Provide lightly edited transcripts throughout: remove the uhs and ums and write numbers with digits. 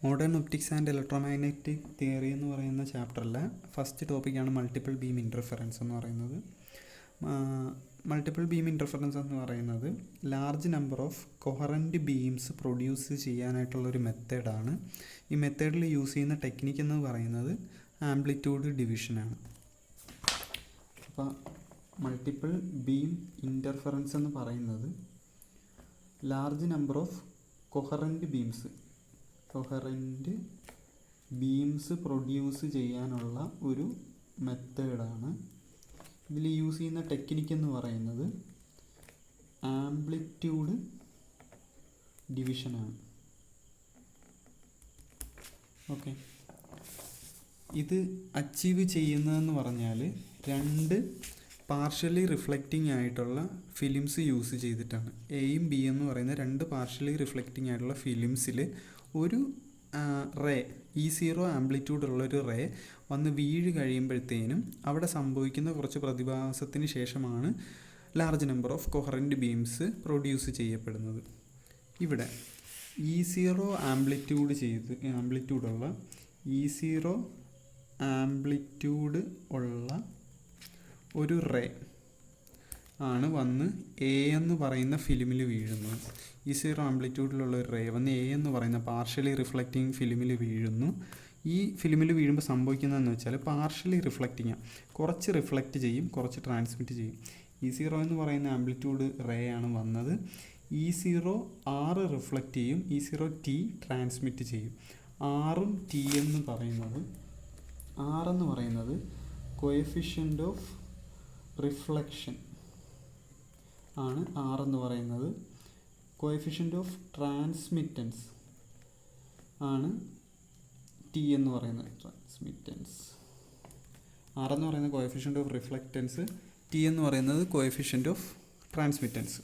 Modern optics and electromagnetic theory എന്ന് പറയുന്ന ചാപ്റ്ററിലെ ഫസ്റ്റ് ടോപ്പിക്കാണ് മൾട്ടിപ്പിൾ ബീം ഇൻ്റർഫെറൻസ് എന്ന് പറയുന്നത്. മൾട്ടിപ്പിൾ ബീം ഇൻ്റർഫെറൻസ് എന്ന് പറയുന്നത് large number of coherent beams produce ചെയ്യാനായിട്ടുള്ളൊരു മെത്തേഡാണ്. ഈ മെത്തേഡിൽ യൂസ് ചെയ്യുന്ന ടെക്നിക്ക് എന്ന് പറയുന്നത് ആംപ്ലിറ്റ്യൂഡ് ഡിവിഷനാണ്. അപ്പോൾ മൾട്ടിപ്പിൾ ബീം ഇൻ്റർഫെറൻസ് എന്ന് പറയുന്നത് large number of coherent beams produce ചെയ്യാനുള്ള ഒരു മെത്തേഡാണ്. ഇതിൽ യൂസ് ചെയ്യുന്ന ടെക്നിക്ക് എന്ന് പറയുന്നത് ആംപ്ലിറ്റ്യൂഡ് ഡിവിഷനാണ്. ഓക്കെ, ഇത് അച്ചീവ് ചെയ്യുന്നതെന്ന് പറഞ്ഞാൽ രണ്ട് പാർഷ്യലി റിഫ്ലക്റ്റിംഗ് ആയിട്ടുള്ള ഫിലിംസ് യൂസ് ചെയ്തിട്ടാണ്. എയും ബി എന്ന് പറയുന്ന രണ്ട് പാർഷ്യലി റിഫ്ലക്റ്റിംഗ് ആയിട്ടുള്ള ഫിലിംസിൽ ഒരു റേ E0 ആംപ്ലിറ്റ്യൂഡുള്ളൊരു റേ വന്ന് വീഴ് കഴിയുമ്പോഴത്തേനും അവിടെ സംഭവിക്കുന്ന കുറച്ച് പ്രതിഭാസത്തിന് ശേഷമാണ് large number of coherent beams produce ചെയ്യപ്പെടുന്നത്. ഇവിടെ E0 ആംപ്ലിറ്റ്യൂഡ് ഉള്ള ഒരു റേ ആണ് വന്ന് എ എന്ന് പറയുന്ന ഫിലിമിൽ വീഴുന്നത്. E0 ആംപ്ലിറ്റ്യൂഡിലുള്ള ഒരു റേ വന്ന് എ എന്ന് പറയുന്ന പാർഷ്യലി റിഫ്ലക്റ്റിംഗ് ഫിലിമിൽ വീഴുന്നു. ഈ ഫിലിമിൽ വീഴുമ്പോൾ സംഭവിക്കുന്നതെന്ന് വെച്ചാൽ പാർഷ്യലി റിഫ്ലക്റ്റിംഗ്, കുറച്ച് റിഫ്ലക്റ്റ് ചെയ്യും, കുറച്ച് ട്രാൻസ്മിറ്റ് ചെയ്യും. E0 എന്ന് പറയുന്ന ആംപ്ലിറ്റ്യൂഡ് റേ ആണ് വന്നത്. E0 R റിഫ്ലക്റ്റ് ചെയ്യും, E0 T ട്രാൻസ്മിറ്റ് ചെയ്യും. ആറും ടി എന്ന് പറയുന്നത്, R എന്ന് പറയുന്നത് കോഎഫിഷ്യൻ്റ് ഓഫ് റിഫ്ലക്ഷൻ ആണ്. R എന്ന് പറയുന്നത് കോഎഫിഷ്യൻ്റ് ഓഫ് ട്രാൻസ്മിറ്റൻസ് ആണ്. ടി എന്ന് പറയുന്നത് ട്രാൻസ്മിറ്റൻസ്. R എന്ന് പറയുന്നത് കോഎഫിഷ്യൻ്റ് ഓഫ് റിഫ്ലക്റ്റൻസ്, ടി എന്ന് പറയുന്നത് കോഎഫിഷ്യൻ്റ് ഓഫ് ട്രാൻസ്മിറ്റൻസ്.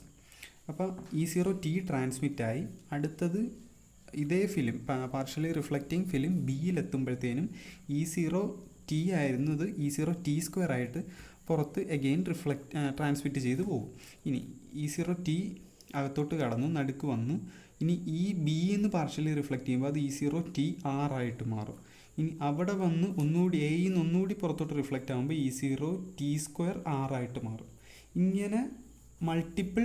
അപ്പോൾ E0 T ട്രാൻസ്മിറ്റായി. അടുത്തത് ഇതേ ഫിലിം പാർഷ്യലി റിഫ്ലക്റ്റിംഗ് ഫിലിം ബിയിലെത്തുമ്പോഴത്തേനും E0 T ആയിരുന്നത് E0 T² ആയിട്ട് പുറത്ത് എഗെയിൻ ട്രാൻസ്മിറ്റ് ചെയ്ത് പോകും. ഇനി E0 T അകത്തോട്ട് കടന്നു, നടുക്ക് വന്നു. ഇനി ഈ ബി എന്ന് പാർഷ്യലി റിഫ്ലക്റ്റ് ചെയ്യുമ്പോൾ അത് E0 T R ആയിട്ട് മാറും. ഇനി അവിടെ വന്ന് ഒന്നുകൂടി എയിൽ നിന്ന് ഒന്നുകൂടി പുറത്തോട്ട് റിഫ്ലക്റ്റ് ആകുമ്പോൾ E0 T² R ആയിട്ട് മാറും. ഇങ്ങനെ മൾട്ടിപ്പിൾ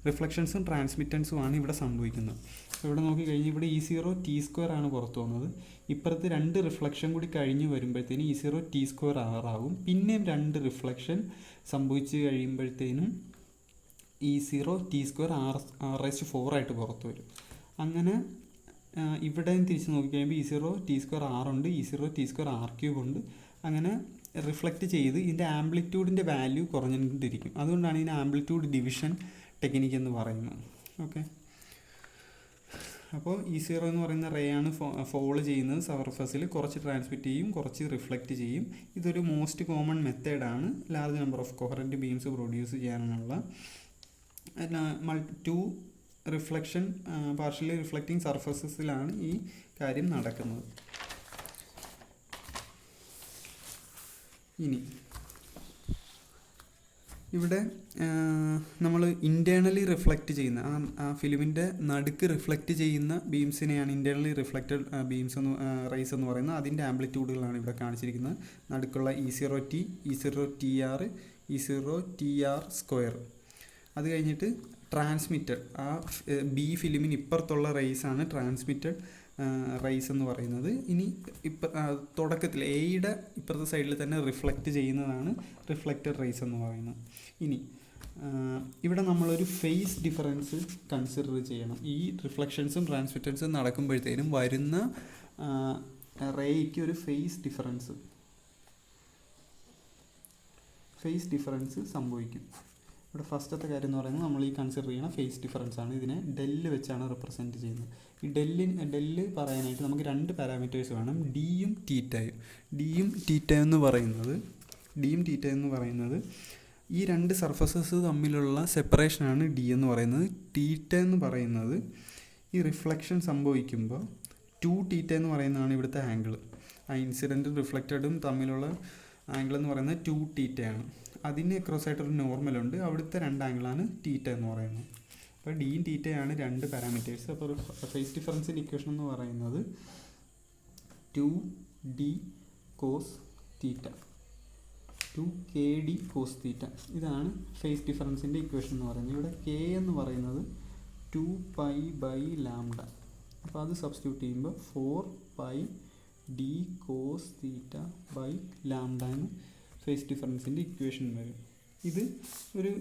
റിഫ്ലക്ഷൻസും ട്രാൻസ്മിറ്റൻസുമാണ് ഇവിടെ സംഭവിക്കുന്നത്. അപ്പോൾ ഇവിടെ നോക്കിക്കഴിഞ്ഞാൽ ഇവിടെ E0 T² ആണ് പുറത്തു വന്നത്. ഇപ്പുറത്ത് രണ്ട് റിഫ്ലക്ഷൻ കൂടി കഴിഞ്ഞ് വരുമ്പോഴത്തേനും E0 T² R ആകും. പിന്നെയും രണ്ട് റിഫ്ലക്ഷൻ സംഭവിച്ച് കഴിയുമ്പോഴത്തേനും E0 T² R⁴ ആയിട്ട് പുറത്തു വരും. അങ്ങനെ ഇവിടെയും തിരിച്ച് നോക്കിക്കഴിയുമ്പോൾ E0 T² R ഉണ്ട്, E0 T² R³ ഉണ്ട്. അങ്ങനെ റിഫ്ലക്റ്റ് ചെയ്ത് ഇതിൻ്റെ ആംപ്ലിറ്റ്യൂഡിൻ്റെ വാല്യൂ കുറഞ്ഞുകൊണ്ടിരിക്കും. അതുകൊണ്ടാണ് ഇതിന് ആംപ്ലിറ്റ്യൂഡ് ഡിവിഷൻ ടെക്നിക്ക് എന്ന് പറയുന്നത്. ഓക്കെ, അപ്പോൾ E0 എന്ന് പറയുന്ന റേ ആണ് ഫോളോ ചെയ്യുന്നത് സർഫസിൽ. കുറച്ച് ട്രാൻസ്മിറ്റ് ചെയ്യും, കുറച്ച് റിഫ്ലക്റ്റ് ചെയ്യും. ഇതൊരു മോസ്റ്റ് കോമൺ മെത്തേഡാണ് large number of coherent beams produce ചെയ്യാനുള്ള. ടു റിഫ്ലക്ഷൻ പാർഷ്യലി റിഫ്ലക്റ്റിംഗ് സർഫസസിലാണ് ഈ കാര്യം നടക്കുന്നത്. ഇനി ഇവിടെ നമ്മൾ ഇൻറ്റേർണലി റിഫ്ലക്റ്റ് ചെയ്യുന്ന ആ ഫിലിമിൻ്റെ നടുക്ക് റിഫ്ലക്റ്റ് ചെയ്യുന്ന ബീംസിനെയാണ് ഇൻറ്റേർണലി റിഫ്ലക്റ്റഡ് ബീംസ് റേസ് എന്ന് പറയുന്നത്. അതിൻ്റെ ആംപ്ലിറ്റ്യൂഡുകളാണ് ഇവിടെ കാണിച്ചിരിക്കുന്നത്. നടുക്കുള്ള E0 T, E0 TR, E0 TR². അത് കഴിഞ്ഞിട്ട് ട്രാൻസ്മിറ്റഡ്, ആ ബി ഫിലിമിന് ഇപ്പുറത്തുള്ള റേസാണ് ട്രാൻസ്മിറ്റഡ് റേസ് എന്ന് പറയുന്നത്. ഇനി തുടക്കത്തിൽ എയുടെ ഇപ്പുറത്തെ സൈഡിൽ തന്നെ റിഫ്ലക്റ്റ് ചെയ്യുന്നതാണ് റിഫ്ലക്റ്റഡ് റേസ് എന്ന് പറയുന്നത്. ഇനി ഇവിടെ നമ്മളൊരു ഫേസ് ഡിഫറൻസ് കൺസിഡർ ചെയ്യണം. ഈ റിഫ്ലക്ഷൻസും ട്രാൻസ്മിറ്റൻസും നടക്കുമ്പോഴത്തേനും വരുന്ന റേയ്ക്ക് ഒരു ഫേസ് ഡിഫറൻസ് സംഭവിക്കും. ഇവിടെ ഫസ്റ്റത്തെ കാര്യം എന്ന് പറയുന്നത് നമ്മൾ ഈ കൺസിഡർ ചെയ്യുന്ന ഫേസ് ഡിഫറൻസ് ആണ്. ഇതിനെ ഡെല്ല് വെച്ചാണ് റെപ്രസെൻറ്റ് ചെയ്യുന്നത്. ഈ ഡെല്ല് പറയാനായിട്ട് നമുക്ക് രണ്ട് പാരാമീറ്റേഴ്സ് വേണം, ഡിയും തീറ്റയും. ഡിയും തീറ്റ എന്ന് പറയുന്നത് ഈ രണ്ട് സർഫസസ് തമ്മിലുള്ള സെപ്പറേഷനാണ് ഡി എന്ന് പറയുന്നത്. തീറ്റ എന്ന് പറയുന്നത് ഈ റിഫ്ലക്ഷൻ സംഭവിക്കുമ്പോൾ 2θ എന്ന് പറയുന്നതാണ് ഇവിടുത്തെ ആംഗിൾ. ആ ഇൻസിഡൻറ്റും റിഫ്ലക്റ്റഡും തമ്മിലുള്ള ആംഗിൾ എന്ന് പറയുന്നത് 2θ ആണ്. അതിന് അക്രോസ് ആയിട്ടൊരു നോർമലുണ്ട്, അവിടുത്തെ രണ്ട് ആംഗിളാണ് തീറ്റ എന്ന് പറയുന്നത്. അപ്പോൾ ഡിയും തീറ്റയാണ് രണ്ട് പാരാമീറ്റേഴ്സ്. അപ്പോൾ ഒരു ഫേസ് ഡിഫറൻസിൻ്റെ ഇക്വേഷൻ എന്ന് പറയുന്നത് 2d cos theta 2kd cos theta. ഇതാണ് ഫേസ് ഡിഫറൻസിൻ്റെ ഇക്വേഷൻ എന്ന് പറയുന്നത്. ഇവിടെ k എന്ന് പറയുന്നത് 2π/λ. അപ്പോൾ അത് സബ്സ്റ്റിറ്റ്യൂട്ട് ചെയ്യുമ്പോൾ 4πd cos theta by lambda എന്ന് ഫേസ് ഡിഫറൻസിൻ്റെ ഇക്വേഷൻ വരും. ഇത് ഒരു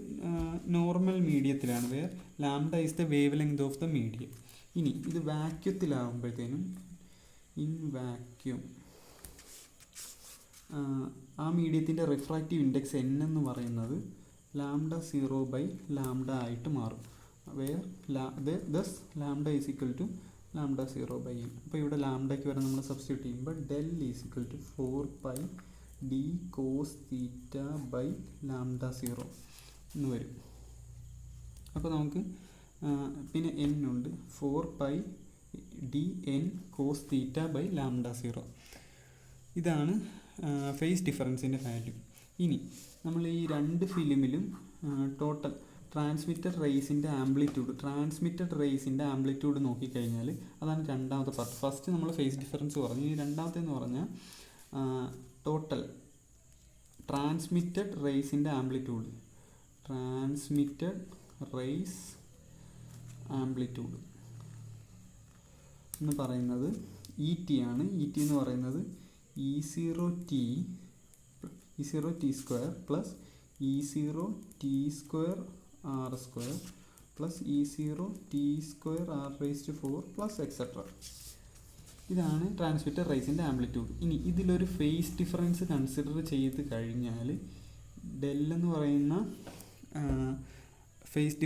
നോർമൽ മീഡിയത്തിലാണ്, where lambda is the wavelength of the medium. ഇനി ഇത് വാക്യൂത്തിലാകുമ്പോഴത്തേനും ഇൻ വാക്യൂം ആ മീഡിയത്തിൻ്റെ റിഫ്രാക്റ്റീവ് ഇൻഡെക്സ് n എന്ന് പറയുന്നത് λ0/λ ആയിട്ട് മാറും. Where thus lambda is equal to λ0/n. അപ്പോൾ ഇവിടെ ലാംഡയ്ക്ക് വരെ നമ്മൾ സബ്സ്റ്റിറ്റ്യൂട്ട് ചെയ്യുമ്പോൾ del is equal to 4πd cos theta by λ0 എന്ന് വരും. അപ്പോൾ നമുക്ക് പിന്നെ n ഉണ്ട് 4πdn കോസ് തീറ്റ ബൈ λ0. ഇതാണ് ഫേസ് ഡിഫറൻസിൻ്റെ വാല്യൂ. ഇനി നമ്മൾ ഈ രണ്ട് ഫിലിമിലും ടോട്ടൽ ട്രാൻസ്മിറ്റഡ് റേസിൻ്റെ ആംപ്ലിറ്റ്യൂഡ് നോക്കിക്കഴിഞ്ഞാൽ അതാണ് രണ്ടാമത്തെ പാർട്ട്. ഫസ്റ്റ് നമ്മൾ ഫേസ് ഡിഫറൻസ് പറഞ്ഞു. ഈ രണ്ടാമത്തെന്ന് പറഞ്ഞാൽ ടോട്ടൽ ട്രാൻസ്മിറ്റഡ് റേസിൻ്റെ ആംപ്ലിറ്റ്യൂഡ് എന്ന് പറയുന്നത് ET ആണ്. ET എന്ന് പറയുന്നത് E0t square plus E0t square r square plus E0t square r⁴ plus etcetera. ഇതാണ് ട്രാൻസ്മിറ്റഡ് റേസിൻ്റെ ആംപ്ലിറ്റ്യൂഡ്. ഇനി ഇതിലൊരു ഫേസ് ഡിഫറൻസ് കൺസിഡർ ചെയ്ത് കഴിഞ്ഞാൽ ഡെൽ എന്ന് പറയുന്ന ഫേസ്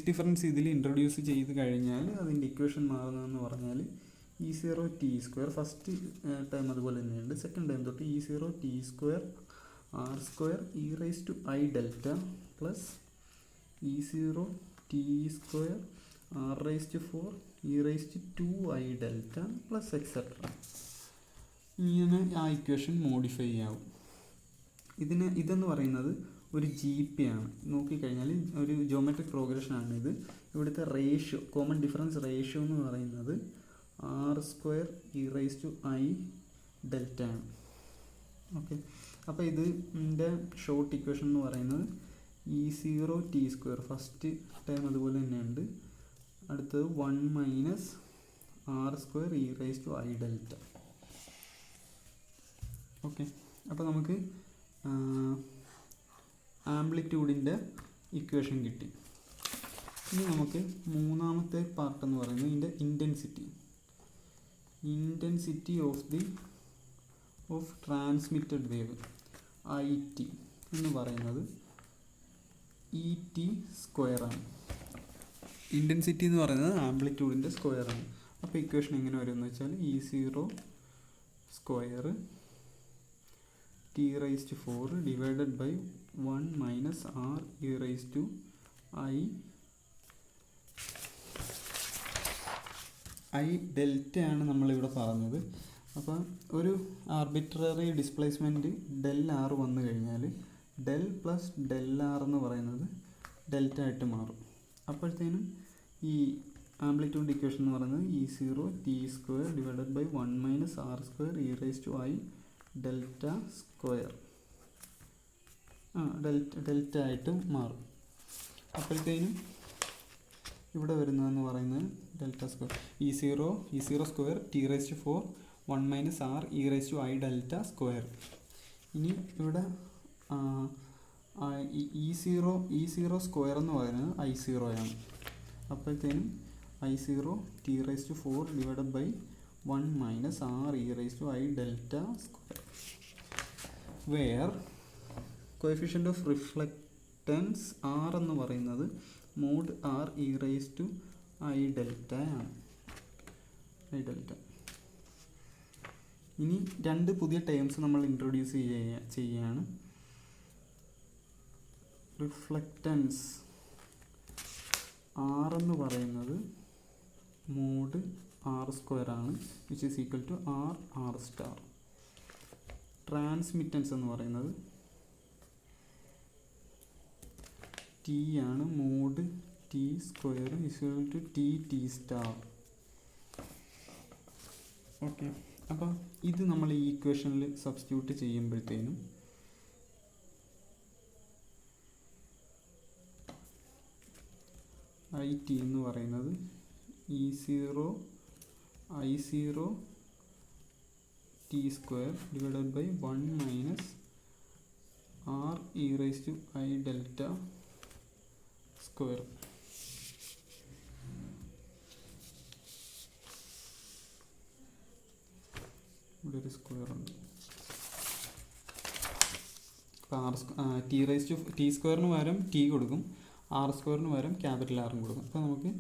ഡിഫറൻസ് ഇതിൽ ഇൻട്രൊഡ്യൂസ് ചെയ്ത് കഴിഞ്ഞാൽ അതിൻ്റെ ഇക്വേഷൻ മാറുന്നതെന്ന് പറഞ്ഞാൽ E0t സ്ക്വയർ ഫസ്റ്റ് ടൈം അതുപോലെ തന്നെയുണ്ട്. സെക്കൻഡ് ടൈം തൊട്ട് E0t square r square e⁻i delta plus E0t square r⁴ e⁻²i delta plus etcetera. ഇങ്ങനെ ആ ഇക്വേഷൻ മോഡിഫൈ ആവും. ഇതെന്ന് പറയുന്നത് ഒരു GP ആണ്. നോക്കിക്കഴിഞ്ഞാൽ ഒരു ജോമെട്രിക് പ്രോഗ്രഷനാണ് ഇത്. ഇവിടുത്തെ റേഷ്യോ, കോമൺ ഡിഫറൻസ് റേഷ്യോ എന്ന് പറയുന്നത് r² e⁻i ഡെൽറ്റ ആണ്. ഓക്കെ, അപ്പോൾ ഇതിൻ്റെ ഷോർട്ട് ഇക്വേഷൻ എന്ന് പറയുന്നത് E0t സ്ക്വയർ ഫസ്റ്റ് ടൈം അതുപോലെ തന്നെയുണ്ട്. അടുത്തത് 1 - r² e⁻i ഡെൽറ്റ. ഓക്കെ, അപ്പോൾ നമുക്ക് ആംപ്ലിറ്റ്യൂഡിൻ്റെ ഇക്വേഷൻ കിട്ടി. ഇനി നമുക്ക് മൂന്നാമത്തെ പാർട്ട് എന്ന് പറയുന്നത് ഇതിൻ്റെ intensity of transmitted wave IT എന്ന് പറയുന്നത് ET സ്ക്വയറാണ്. ഇൻറ്റൻസിറ്റി എന്ന് പറയുന്നത് ആംപ്ലിറ്റ്യൂഡിൻ്റെ സ്ക്വയറാണ്. അപ്പോൾ ഇക്വേഷൻ എങ്ങനെ വരുമെന്ന് വെച്ചാൽ E0 square t⁴ divided by 1 - r e⁻i ഡെൽറ്റയാണ് നമ്മളിവിടെ പറഞ്ഞത്. അപ്പോൾ ഒരു ആർബിട്രറി ഡിസ്പ്ലേസ്മെൻറ്റ് del r വന്നു കഴിഞ്ഞാൽ ഡെൽ പ്ലസ് del r എന്ന് പറയുന്നത് ഡെൽറ്റ ആയിട്ട് മാറും. അപ്പോഴത്തേനും ഈ ആംപ്ലിറ്റ്യൂഡ് ഇക്വേഷൻ എന്ന് പറയുന്നത് E0t square divided by 1 - r² e⁻i delta square delta ആയിട്ട് മാറും. അപ്പോഴത്തേനും ഇവിടെ വരുന്നതെന്ന് പറയുന്നത് delta square E0 square t⁴ 1 - r e⁻i delta square. ഇനി ഇവിടെ E0 സ്ക്വയർ എന്ന് പറയുന്നത് I0 ആണ്. അപ്പോഴത്തേനും I0 t⁴ divided by 1 - r e⁻i delta square, where coefficient of reflectance r എന്ന് പറയുന്നത് mod r e⁻i ഡെൽറ്റ ആണ്. ഇനി രണ്ട് പുതിയ ടേംസ് നമ്മൾ ഇൻട്രൊഡ്യൂസ് ചെയ്യുകയാണ്. റിഫ്ലക്റ്റൻസ് r എന്ന് പറയുന്നത് മോഡ് r² ആണ്, which is equal to r⁻. Transmittance എന്ന് പറയുന്നത് T ആണ്, mod T square is equal to T T star. Okay, അപ്പോൾ ഇത് നമ്മൾ ഈ ഇക്വേഷനിൽ സബ്സ്റ്റിറ്റ്യൂട്ട് ചെയ്യുമ്പോഴത്തേനും ഐ ടി എന്ന് പറയുന്നത് I0 T square divided by 1 minus R E raise to I delta square. ഇവിടെ ഒരു സ്ക്വയർ ഉണ്ട്. അപ്പോൾ ടി സ്ക്വയറിന് പകരം ടി കൊടുക്കും, ആർ സ്ക്വയറിന് പകരം ക്യാപിറ്റൽ ആറും കൊടുക്കും. അപ്പോൾ നമുക്ക്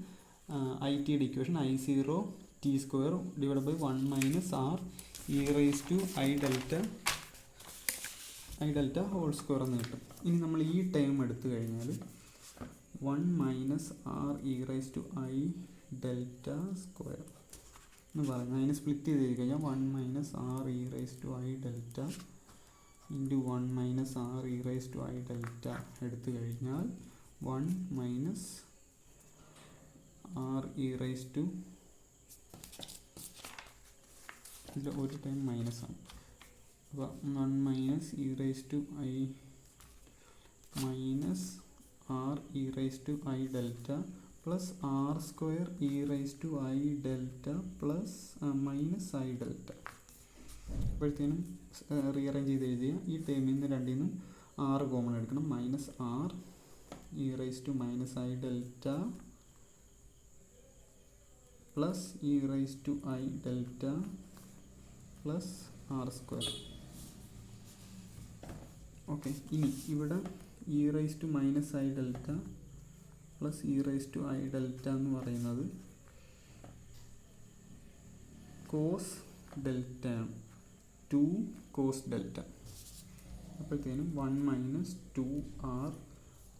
ഐ ടിയുടെ equation I0 T square divide by 1 minus R E raise to I delta whole square എന്ന് കിട്ടും. ഇനി നമ്മൾ ഈ ടേം എടുത്തു കഴിഞ്ഞാൽ 1 minus R E raise to I delta square എന്ന് പറയുന്നത് അതിനെ സ്പ്ലിറ്റ് ചെയ്ത് കഴിഞ്ഞാൽ 1 minus R E raise to I delta into 1 minus R E raise to I delta എടുത്തു കഴിഞ്ഞാൽ 1 minus R E raise to, ഇതിൽ ഒരു ടൈം മൈനസ് ആണ്, അപ്പോൾ 1 minus E raise to I minus R E raise to I delta plus R square E raise to I delta plus minus I delta. അപ്പോഴത്തേനും rearrange ചെയ്ത് എഴുതിയ ഈ ടേമിൽ നിന്ന് രണ്ടിൽ നിന്നും ആറ് കോമൺ എടുക്കണം. Minus R E raise to minus I delta plus E raise to I delta plus R square. Okay, ഇനി ഇവിടെ E raise to minus I delta plus E raise to I delta എന്ന് പറയുന്നത് cos delta ആണ്, 2 cos delta. അപ്പോഴത്തേനും 1 minus 2 R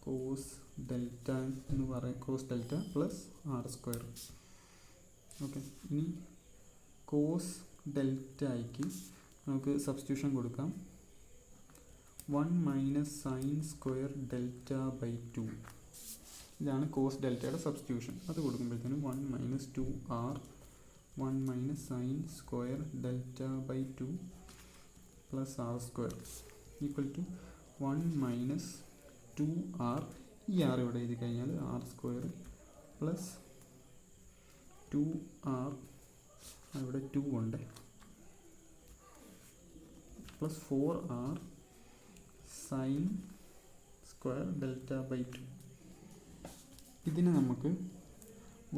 cos delta എന്ന് പറയും, cos delta plus R square. Okay, ഇനി cos ഡെൽറ്റയ്ക്ക് നമുക്ക് സബ്സ്റ്റിറ്റ്യൂഷൻ കൊടുക്കാം. 1 minus sine square delta by 2, ഇതാണ് കോസ് ഡെൽറ്റയുടെ സബ്സ്റ്റിറ്റ്യൂഷൻ. അത് കൊടുക്കുമ്പോഴത്തേനും 1 minus 2 R 1 minus sine square delta by 2 plus R square equal to 1 minus 2 R, ഈ ആർ ഇവിടെ എഴുതി കഴിഞ്ഞാൽ ആർ സ്ക്വയർ പ്ലസ് 2 ആർ, ഇവിടെ 2 ഉണ്ട്, plus 4 R sine square delta by 2. ഇതിന് നമുക്ക്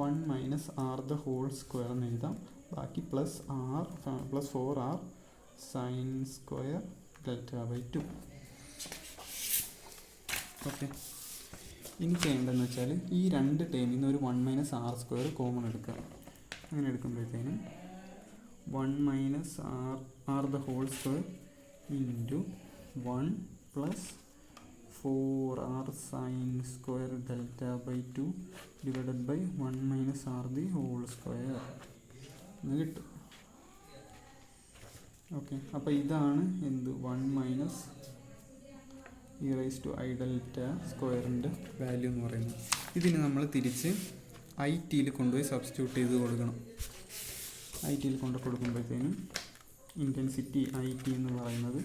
1 minus R the whole square എന്ന് എഴുതാം. ബാക്കി plus 4 R sine square delta by 2. Okay, ഇനി ചെയ്യേണ്ടതെന്ന് വെച്ചാൽ ഈ രണ്ട് ടേമിൽ നിന്ന് ഒരു 1 മൈനസ് ആർ സ്ക്വയർ കോമൺ എടുക്കുക. അങ്ങനെ എടുക്കുമ്പോഴത്തേനും 1 minus R the whole square into 1 plus 4r sin square delta by 2 divided by 1 minus r the whole square എന്ന് കിട്ടും. ഓക്കെ, അപ്പോൾ ഇതാണ് എന്ത് 1 minus E raise to I delta സ്ക്വയറിൻ്റെ വാല്യൂ എന്ന് പറയുന്നത്. ഇതിന് നമ്മൾ തിരിച്ച് ഐ ടിയിൽ കൊണ്ടുപോയി സബ്സ്റ്റിറ്റ്യൂട്ട് ചെയ്ത് കൊടുക്കണം. ഐ ടിയിൽ കൊണ്ട് കൊടുക്കുമ്പോഴത്തേനും ഇൻറ്റൻസിറ്റി ഐ ടി എന്ന് പറയുന്നത്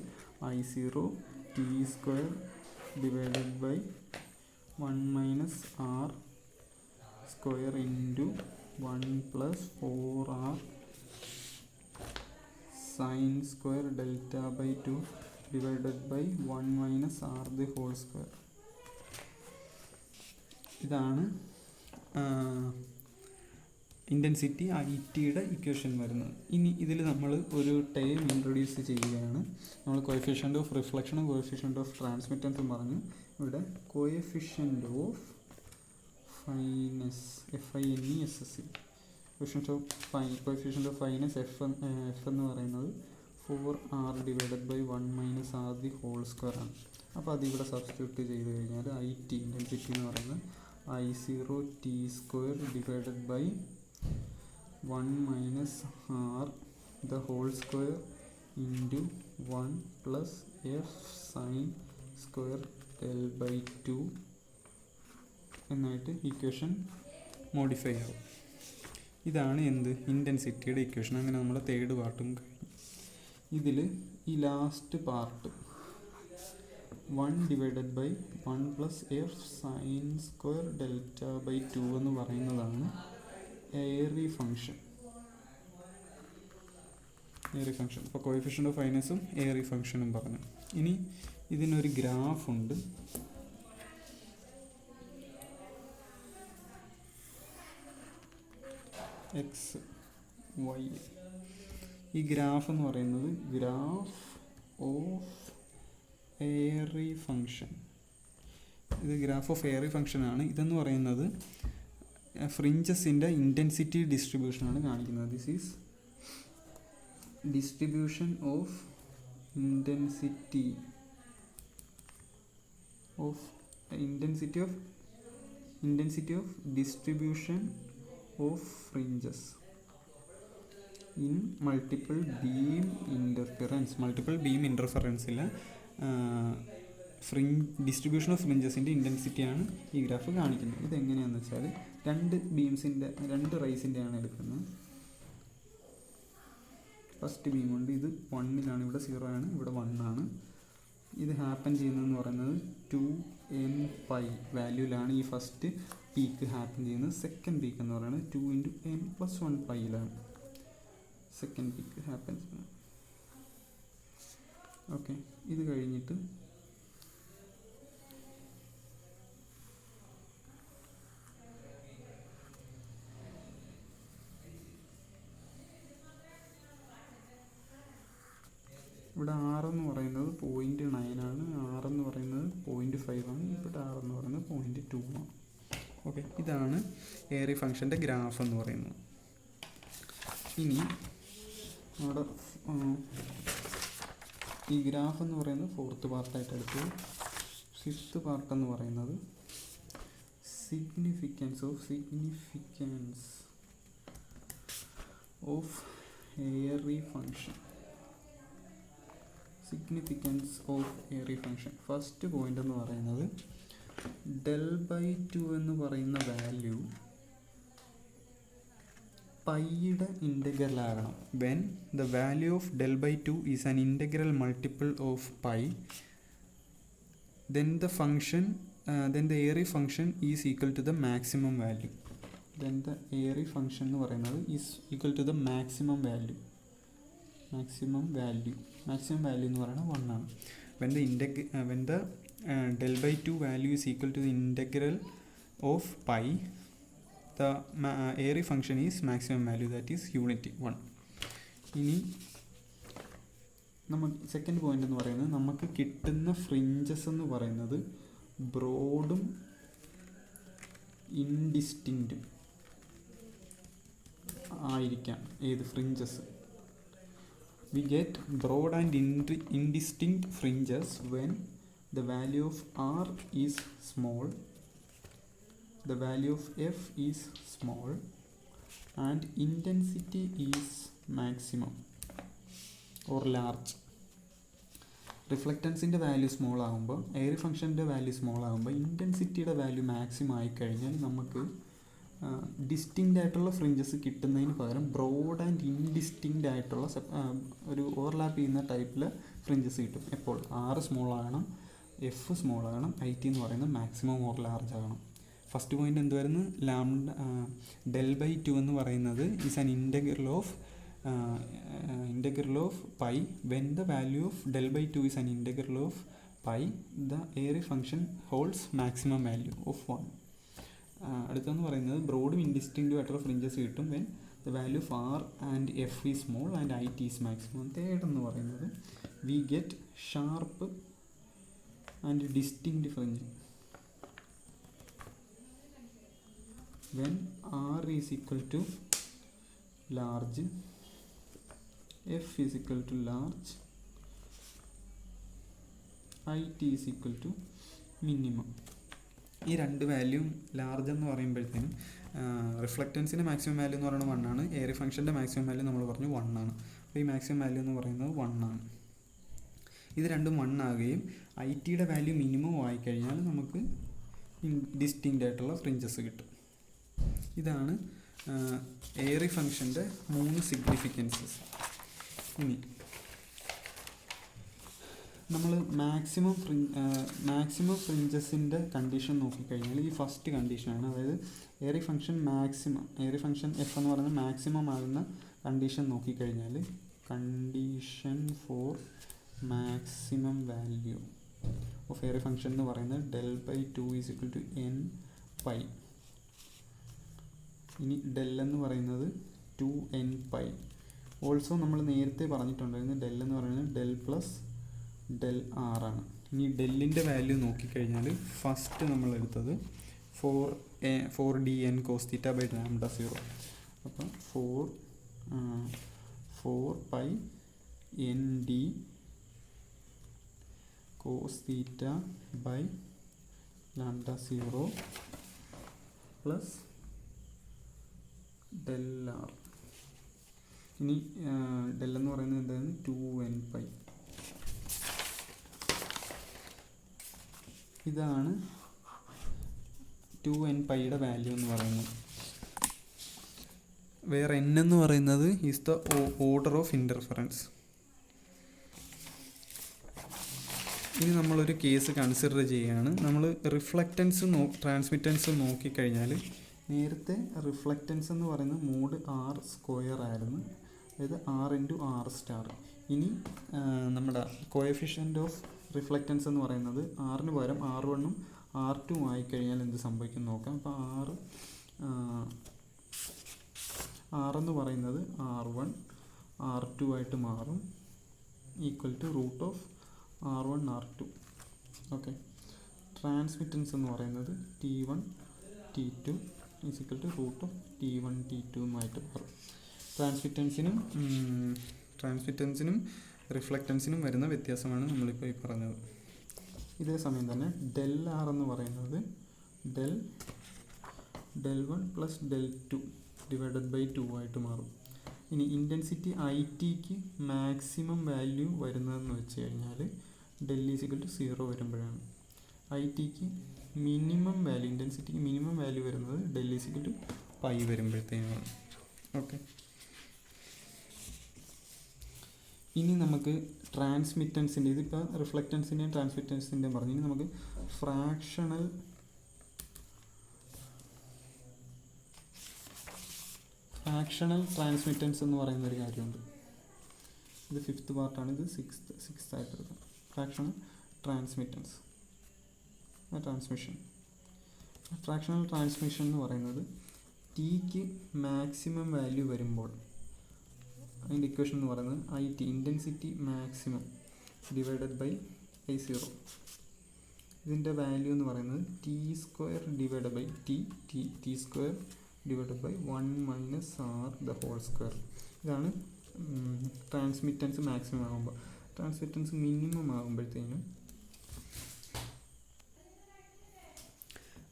I0 T square divided by 1 minus r square into 1 plus 4r sin square delta by 2 divided by 1 minus r the whole square. ഇതാണ് ഇൻറ്റൻസിറ്റി ഐ ടിയുടെ ഇക്വേഷൻ വരുന്നത്. ഇനി ഇതിൽ നമ്മൾ ഒരു ടേം ഇൻട്രൊഡ്യൂസ് ചെയ്യുകയാണ്. നമ്മൾ കോഎഫിഷ്യൻ്റ് ഓഫ് റിഫ്ലക്ഷനും കോഎഫിഷ്യൻ്റ് ഓഫ് ട്രാൻസ്മിറ്റൻസും പറഞ്ഞു. ഇവിടെ coefficient of finesse FINESS, coefficient of finesse F എന്ന് പറയുന്നത് 4r divided by 1 minus R the whole square ആണ്. അപ്പോൾ അതിവിടെ സബ്സ്റ്റിറ്റ്യൂട്ട് ചെയ്ത് കഴിഞ്ഞാൽ ഐ ടി ഇൻറ്റൻസിറ്റി എന്ന് പറയുന്നത് I0 T square divided by 1 minus r the whole square into 1 plus f sin square L by 2 എന്നായിട്ട് ഇക്വേഷൻ മോഡിഫൈ ആവും. ഇതാണ് എന്ത് ഇൻറ്റൻസിറ്റിയുടെ ഇക്വേഷൻ. അങ്ങനെ നമ്മൾ തേർഡ് പാർട്ടും കഴിഞ്ഞു. ഇതിൽ ഈ last part 1 divided by 1 plus F sine square delta by 2 എന്ന് പറയുന്നതാണ് എയറി ഫങ്ഷൻ. അപ്പോൾ കോഎഫിഷ്യൻ്റ് ഓഫ് ഫൈനസും എയറി ഫങ്ഷനും പറഞ്ഞു. ഇനി ഇതിനൊരു ഗ്രാഫുണ്ട്. X y. ഈ ഗ്രാഫ് എന്ന് പറയുന്നത് ഗ്രാഫ് ഓഫ് എയറി ഫങ്ഷൻ. ഇത് ഗ്രാഫ് ഓഫ് എയറി ഫങ്ഷനാണ്. ഇതെന്ന് പറയുന്നത് ഫ്രിഞ്ചസിൻ്റെ ഇൻറ്റൻസിറ്റി ഡിസ്ട്രിബ്യൂഷനാണ് കാണിക്കുന്നത്. This is distribution of intensity of distribution of fringes in multiple beam interference distribution of ഫ്രിഞ്ചസിൻ്റെ ഇൻറ്റൻസിറ്റിയാണ് ഈ ഗ്രാഫ് കാണിക്കുന്നത്. ഇതെങ്ങനെയാണെന്ന് വെച്ചാൽ രണ്ട് റൈസിൻ്റെയാണ് എടുക്കുന്നത്. ഫസ്റ്റ് ബീം ഉണ്ട്, ഇത് 1-ലാണ്, ഇവിടെ 0 ആണ്, ഇവിടെ 1 ആണ്. ഇത് ഹാപ്പൻ ചെയ്യുന്നതെന്ന് പറയുന്നത് 2n π വാല്യൂലാണ് ഈ ഫസ്റ്റ് പീക്ക് ഹാപ്പൻ ചെയ്യുന്നത്. സെക്കൻഡ് പീക്ക് എന്ന് പറയുന്നത് 2 × n+1 π സെക്കൻഡ് പീക്ക് ഹാപ്പൻ ചെയ്യുന്നത്. ഓക്കെ, ഇത് കഴിഞ്ഞിട്ട് ഇവിടെ 6 എന്ന് പറയുന്നത് 0.9 ആണ്, 6 എന്ന് പറയുന്നത് 0.5 ആണ്, ഇവിടെ 6 എന്ന് പറയുന്നത് 0.2 ആണ്. ഓക്കെ, ഇതാണ് എയറി ഫങ്ഷൻ്റെ ഗ്രാഫ് എന്ന് പറയുന്നത്. ഇനി അവിടെ ഈ ഗ്രാഫ് എന്ന് പറയുന്നത് 4th പാർട്ടായിട്ട് എടുത്തു. 5th പാർട്ട് എന്ന് പറയുന്നത് significance of Airy function. Significance of Airy function. First point എന്ന് പറയുന്നത് del/2 എന്ന് പറയുന്ന വാല്യൂ പൈയുടെ ഇൻ്റഗ്രൽ ആകണം. When the value of del/2 is an integral multiple of pi, then the airy function is equal to the maximum value. Then the airy function എന്ന് പറയുന്നത് is equal to the maximum value എന്ന് പറയുന്നത് 1 ആണ്. when the del/2 value is equal to the integral of pi, the airy function is maximum value, that is unity 1. ഇനി നമുക്ക് second point എന്ന് പറയുന്നത് നമുക്ക് കിട്ടുന്ന ഫ്രിഞ്ചസ് എന്ന് പറയുന്നത് ബ്രോഡും ഇൻഡിസ്റ്റിങ്ക്റ്റും ആയിരിക്കാം. ഏത് fringes? We get broad and indistinct fringes when the value of R is small, the value of F is small, and intensity is maximum or large. റിഫ്ലക്റ്റൻസിൻ്റെ വാല്യൂ സ്മോൾ ആകുമ്പോൾ, എയറി ഫംഗ്ഷൻ്റെ വാല്യൂ സ്മോൾ ആകുമ്പോൾ, ഇൻറ്റൻസിറ്റിയുടെ value maximum ആയിക്കഴിഞ്ഞാൽ നമുക്ക് distinct ആയിട്ടുള്ള fringes കിട്ടുന്നതിന് പകരം ബ്രോഡ് ആൻഡ് ഇൻഡിസ്റ്റിങ്ക്റ്റ് ആയിട്ടുള്ള ഒരു ഓവർലാപ്പ് ചെയ്യുന്ന ടൈപ്പിൽ ഫ്രിഞ്ചസ് കിട്ടും. എപ്പോൾ R സ്മോൾ ആകണം, F സ്മോൾ ആകണം, IT എന്ന് പറയുന്നത് മാക്സിമം ഓർ ലാർജ് ആകണം. ഫസ്റ്റ് പോയിന്റ് എന്തുവായിരുന്നു? del/2 എന്ന് പറയുന്നത് is an integral of pi. When the value of del/2 is an integral of pi, the Airy function holds maximum value of 1. അടുത്തെന്ന് പറയുന്നത് ബ്രോഡും ഇൻഡിസ്റ്റിങ്ക്റ്റും ആയിട്ടുള്ള ഫ്രിഞ്ചസ് കിട്ടും when the value of R and F is small and IT is maximum. Third എന്ന് പറയുന്നത് we get sharp and distinct fringe when R is equal to large, F is equal to large, IT is equal to minimum. ഈ രണ്ട് വാല്യൂം large എന്ന് പറയുമ്പോഴത്തേനും റിഫ്ലക്റ്റൻസിൻ്റെ maximum value എന്ന് പറയുന്നത് 1 ആണ്. Airy ഫംഗ്ഷൻ്റെ maximum value നമ്മൾ പറഞ്ഞു 1 ആണ്. അപ്പോൾ ഈ മാക്സിമം വാല്യൂ എന്ന് പറയുന്നത് 1 ആണ്. ഇത് രണ്ടും 1 ആകുകയും IT യുടെ വാല്യൂ മിനിമം ആയിക്കഴിഞ്ഞാൽ നമുക്ക് ഡിസ്റ്റിങ്റ്റ് ആയിട്ടുള്ള ഫ്രിഞ്ചസ് കിട്ടും. ഇതാണ് എയറി ഫംഗ്ഷൻ്റെ 3 സിഗ്നിഫിക്കൻസസ്. ഇനി നമ്മൾ മാക്സിമം ഫ്രിഞ്ചസിൻ്റെ കണ്ടീഷൻ നോക്കിക്കഴിഞ്ഞാൽ ഈ ഫസ്റ്റ് കണ്ടീഷനാണ്. അതായത് എയറി ഫംഗ്ഷൻ എഫ് എന്ന് പറയുന്നത് മാക്സിമം ആകുന്ന കണ്ടീഷൻ നോക്കിക്കഴിഞ്ഞാൽ condition for maximum value of Airy function എന്ന് പറയുന്നത് del/2 = n പൈ. ഇനി ഡെൽ എന്ന് പറയുന്നത് 2n പൈ. ഓൾസോ നമ്മൾ നേരത്തെ പറഞ്ഞിട്ടുണ്ടായിരുന്നു ഡെൽ എന്ന് പറയുന്നത് ഡെൽ പ്ലസ് ഡെൽ ആർ ആണ്. ഇനി ഡെല്ലിൻ്റെ വാല്യൂ നോക്കിക്കഴിഞ്ഞാൽ ഫസ്റ്റ് നമ്മൾ എടുത്തത് 4dn cos θ/λ0. അപ്പം 4 pi n d cos θ/λ0 plus del r. ഇനി ഡെൽ എന്ന് പറയുന്നത് എന്താണ് 2n പൈ. ഇതാണ് 2n പൈയുടെ വാല്യൂ എന്ന് പറയുന്നത്. വേറെ n എന്ന് പറയുന്നത് is the order of interference. ഇനി നമ്മളൊരു കേസ് കൺസിഡർ ചെയ്യുകയാണ്. നമ്മൾ ട്രാൻസ്മിറ്റൻസ് നോക്കിക്കഴിഞ്ഞാൽ നേരത്തെ റിഫ്ലക്റ്റൻസ് എന്ന് പറയുന്നത് മോഡ് r² ആയിരുന്നു, അതായത് r×r*. ഇനി നമ്മുടെ കോഎഫിഷ്യൻ്റ് ഓഫ് റിഫ്ലക്റ്റൻസ് എന്ന് പറയുന്നത് r-ന് പകരം r1ഉം r2 ആയിക്കഴിഞ്ഞാൽ എന്ത് സംഭവിക്കും നോക്കാം. അപ്പോൾ r എന്ന് പറയുന്നത് r1 r2 ആയിട്ട് മാറും, =√r1 r2. ഓക്കെ. ട്രാൻസ്മിറ്റൻസ് എന്ന് പറയുന്നത് t1 t2 =√T1 t2 ആയിട്ട് മാറും. ട്രാൻസ്മിറ്റൻസിനും റിഫ്ലക്റ്റൻസിനും വരുന്ന വ്യത്യാസമാണ് നമ്മളിപ്പോൾ ഈ പറഞ്ഞത്. ഇതേ സമയം തന്നെ ഡെൽ ആർ എന്ന് പറയുന്നത് del1 + del2 /2 ആയിട്ട് മാറും. ഇനി ഇൻറ്റൻസിറ്റി IT-ക്ക് മാക്സിമം വാല്യൂ വരുന്നതെന്ന് വെച്ച് കഴിഞ്ഞാൽ del 0 വരുമ്പോഴാണ്. IT-ക്ക് മിനിമം വാല്യൂ, ഇൻറ്റൻസിറ്റിക്ക് മിനിമം വാല്യൂ വരുന്നത് del π വരുമ്പോഴത്തേനാണ്. ഓക്കെ. ഇനി നമുക്ക് ട്രാൻസ്മിറ്റൻസിൻ്റെ, ഇതിപ്പോൾ റിഫ്ലക്റ്റൻസിൻ്റെയും ട്രാൻസ്മിറ്റൻസിൻ്റെയും പറഞ്ഞു. ഇനി നമുക്ക് ഫ്രാക്ഷണൽ ട്രാൻസ്മിറ്റൻസ് എന്ന് പറയുന്ന ഒരു കാര്യമുണ്ട്. ഇത് 5th പാർട്ടാണ്, ഇത് 6th ആയിട്ട് എടുക്കാം. ഫ്രാക്ഷണൽ ട്രാൻസ്മിഷൻ എന്ന് പറയുന്നത് ടിക്ക് മാക്സിമം വാല്യൂ വരുമ്പോൾ അതിൻ്റെ ഇക്വേഷൻ എന്ന് പറയുന്നത് IT, ഇൻറ്റൻസിറ്റി മാക്സിമം /I0. ഇതിൻ്റെ വാല്യൂ എന്ന് പറയുന്നത് t² /1 - r². ഇതാണ് ട്രാൻസ്മിറ്റൻസ് മാക്സിമം ആകുമ്പോൾ. ട്രാൻസ്മിറ്റൻസ് മിനിമം ആകുമ്പോഴത്തേനും,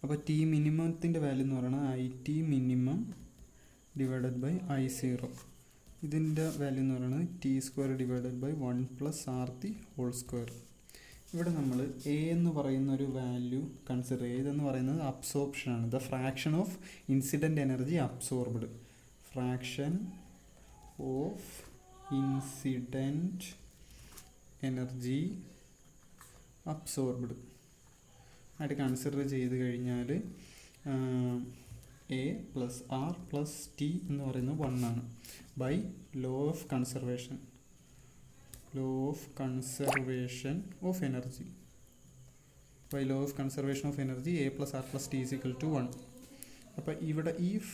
അപ്പോൾ ടി മിനിമത്തിൻ്റെ വാല്യൂ എന്ന് പറയുന്നത് IT മിനിമം /I0. ഇതിൻ്റെ വാല്യൂ എന്ന് പറയുന്നത് t² /1 + r². ഇവിടെ നമ്മൾ എ എന്ന് പറയുന്ന ഒരു വാല്യൂ കൺസിഡർ ചെയ്യുക. ഇതെന്ന് പറയുന്നത് അബ്സോർപ്ഷനാണ്. The fraction of incident energy absorbed. Fraction of incident energy absorbed ആയിട്ട് കൺസിഡർ ചെയ്ത് കഴിഞ്ഞാൽ A + r + t എന്ന് പറയുന്നത് 1 ആണ്. By law of conservation of energy. By law of conservation of energy A + r + t = 1. അപ്പോൾ ഇവിടെ ഇഫ്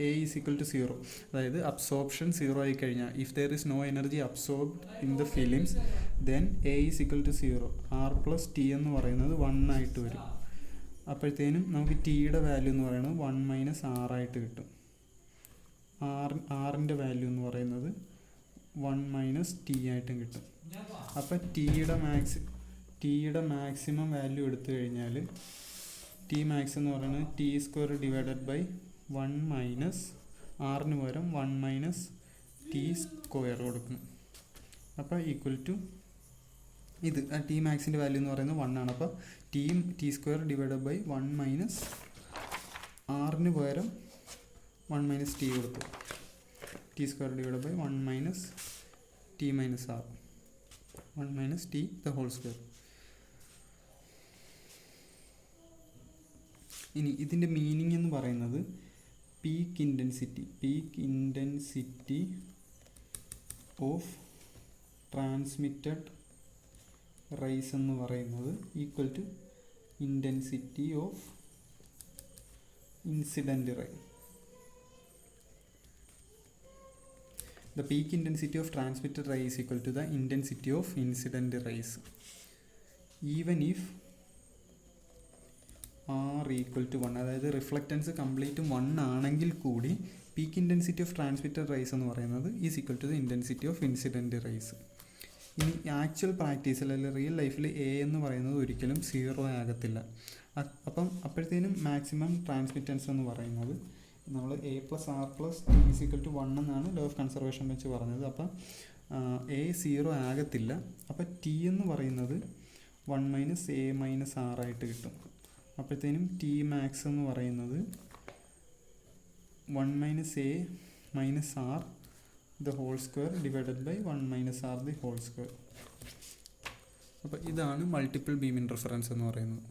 A = 0, അതായത് absorption 0 ആയി കഴിഞ്ഞാൽ, if there is no energy absorbed in the films then A = 0, r + t എന്ന് പറയുന്നത് 1 ആയിട്ട് വരും. അപ്പോഴത്തേനും നമുക്ക് ടിയുടെ വാല്യൂ എന്ന് പറയുന്നത് 1 - r ആയിട്ട് കിട്ടും. ആറിൻ്റെ വാല്യൂ എന്ന് പറയുന്നത് 1 - t ആയിട്ടും കിട്ടും. അപ്പം ടിയുടെ മാക്സിമം വാല്യൂ എടുത്തു കഴിഞ്ഞാൽ ടി മാക്സ് എന്ന് പറയുന്നത് t² /1 - r-ന് പകരം 1 - t² കൊടുക്കണം. അപ്പോൾ ഇത് ടി മാക്സിൻ്റെ വാല്യൂ എന്ന് പറയുന്നത് 1 ആണ്. അപ്പോൾ T square divide by 1 minus ആറിന് പകരം 1 മൈനസ് ടി കൊടുത്തു. T square divide by 1 minus T minus R, 1 minus T the whole square. ഇനി ഇതിൻ്റെ മീനിങ് എന്ന് പറയുന്നത് peak intensity of transmitted rays എന്ന് പറയുന്നത് equal to intensity of incident ray. The peak intensity of transmitted ray is equal to the intensity of incident rays. Even if R equal to 1, അതായത് reflectance complete 1 ആണെങ്കിൽ കൂടി peak intensity of transmitted rays എന്ന് പറയുന്നത് is equal to the intensity of incident rays. ഇനി actual പ്രാക്ടീസിൽ അല്ലെങ്കിൽ real ലൈഫിൽ A എന്ന് പറയുന്നത് ഒരിക്കലും 0 ആകത്തില്ല. അപ്പോഴത്തേനും മാക്സിമം ട്രാൻസ്മിറ്റൻസ് എന്ന് പറയുന്നത് നമ്മൾ A plus R plus T is equal to 1 എന്നാണ് ലോ ഓഫ് കൺസർവേഷൻ വെച്ച് പറഞ്ഞത്. അപ്പം എ 0 ആകത്തില്ല. അപ്പം ടി എന്ന് പറയുന്നത് 1 മൈനസ് എ മൈനസ് ആർ ആയിട്ട് കിട്ടും. അപ്പോഴത്തേനും ടി മാക്സ് എന്ന് പറയുന്നത് 1 minus A minus R the whole square divided by 1 minus R the whole square. അപ്പോൾ ഇതാണ് മൾട്ടിപ്പിൾ ബീം ഇൻ്റർഫറൻസ് എന്ന് പറയുന്നത്.